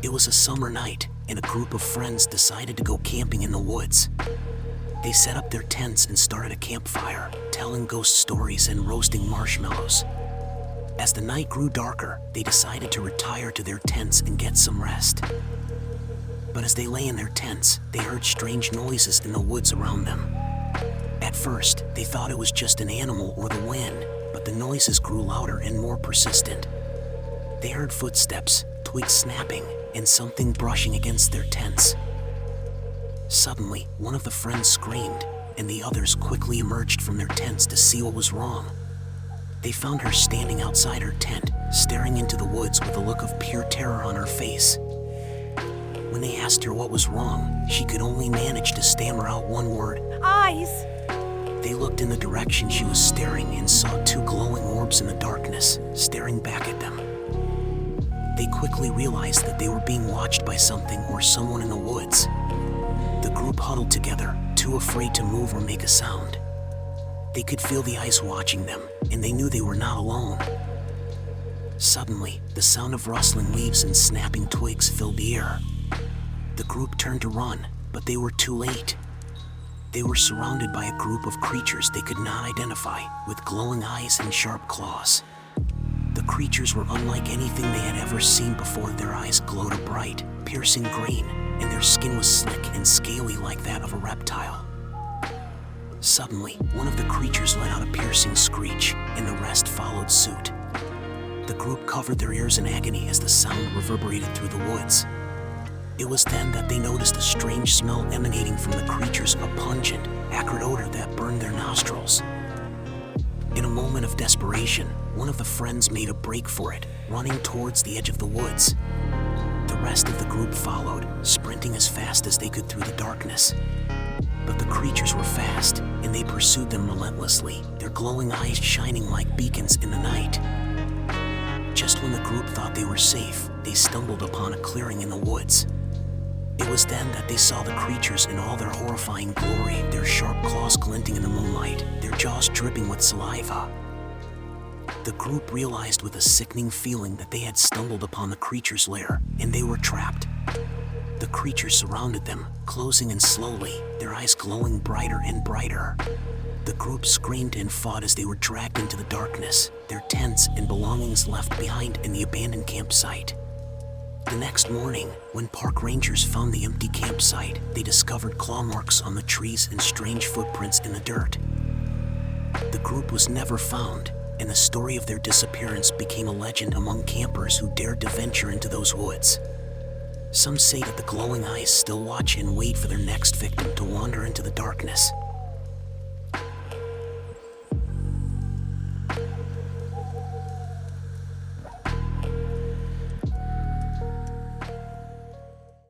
It was a summer night, and a group of friends decided to go camping in the woods. They set up their tents and started a campfire, telling ghost stories and roasting marshmallows. As the night grew darker, they decided to retire to their tents and get some rest. But as they lay in their tents, they heard strange noises in the woods around them. At first, they thought it was just an animal or the wind, but the noises grew louder and more persistent. They heard footsteps, twigs snapping, and something brushing against their tents. Suddenly, one of the friends screamed, and the others quickly emerged from their tents to see what was wrong. They found her standing outside her tent, staring into the woods with a look of pure terror on her face. When they asked her what was wrong, she could only manage to stammer out one word: Eyes! They looked in the direction she was staring and saw two glowing orbs in the darkness, staring back at them. They quickly realized that they were being watched by something or someone in the woods. The group huddled together, too afraid to move or make a sound. They could feel the eyes watching them, and they knew they were not alone. Suddenly, the sound of rustling leaves and snapping twigs filled the air. The group turned to run, but they were too late. They were surrounded by a group of creatures they could not identify, with glowing eyes and sharp claws. The creatures were unlike anything they had ever seen before. Their eyes glowed a bright, piercing green, and their skin was slick and scaly like that of a reptile. Suddenly, one of the creatures let out a piercing screech, and the rest followed suit. The group covered their ears in agony as the sound reverberated through the woods. It was then that they noticed a strange smell emanating from the creatures, a pungent, acrid odor that burned their nostrils. In a moment of desperation, one of the friends made a break for it, running towards the edge of the woods. The rest of the group followed, sprinting as fast as they could through the darkness. But the creatures were fast, and they pursued them relentlessly, their glowing eyes shining like beacons in the night. Just when the group thought they were safe, they stumbled upon a clearing in the woods. It was then that they saw the creatures in all their horrifying glory, their sharp claws glinting in the moonlight, their jaws dripping with saliva. The group realized with a sickening feeling that they had stumbled upon the creatures' lair, and they were trapped. The creatures surrounded them, closing in slowly, their eyes glowing brighter and brighter. The group screamed and fought as they were dragged into the darkness, their tents and belongings left behind in the abandoned campsite. The next morning, when park rangers found the empty campsite, they discovered claw marks on the trees and strange footprints in the dirt. The group was never found, and the story of their disappearance became a legend among campers who dared to venture into those woods. Some say that the glowing eyes still watch and wait for their next victim to wander into the darkness.